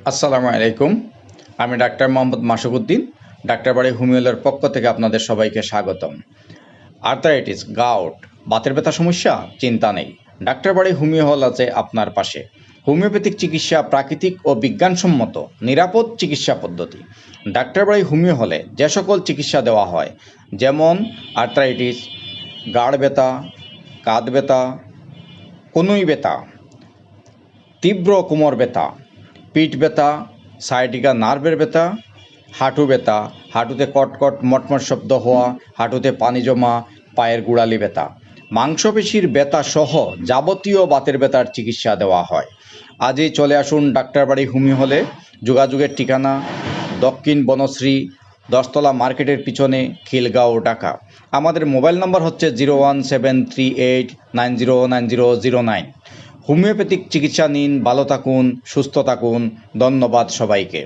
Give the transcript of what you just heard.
আসসালামু আলাইকুম। আমি ডাক্তার মোহাম্মদ মাসুকুদ্দিন, ডাক্তার বাড়ি হোমিওলের পক্ষ থেকে আপনাদের সবাইকে স্বাগতম। আর্থারাইটিস, গাউট, বাতের ব্যথা সমস্যা? চিন্তা নেই, ডাক্তার বাড়ি হোমিও হল আছে আপনার পাশে। হোমিওপ্যাথিক চিকিৎসা প্রাকৃতিক ও বিজ্ঞানসম্মত নিরাপদ চিকিৎসা পদ্ধতি। ডাক্তার বাড়ি হোমিও হলে যে সকল চিকিৎসা দেওয়া হয়, যেমন আর্থারাইটিস, গাড় ব্যথা, কাঁধ ব্যথা, কনুই ব্যথা, তীব্র কোমর ব্যথা, পিঠ ব্যথা, সায়াটিকা নার্ভের ব্যথা, হাঁটু ব্যথা, হাঁটুতে কটকট মটমট শব্দ হওয়া, হাঁটুতে পানি জমা, পায়ের গোড়ালি ব্যথা, মাংসপেশির ব্যথা সহ যাবতীয় বাতের ব্যথার চিকিৎসা দেওয়া হয়। আজই চলে আসুন ডাক্তার বাড়ি হোমিও হলে। যোগাযোগের ঠিকানা দক্ষিণ বনশ্রী, 10তলা মার্কেটের পিছনে, খিলগাঁও, ঢাকা। আমাদের মোবাইল নম্বর হচ্ছে 01738909009। হোমিওপ্যাথিক চিকিৎসা নিন, ভালো থাকুন, সুস্থ থাকুন। ধন্যবাদ সবাইকে।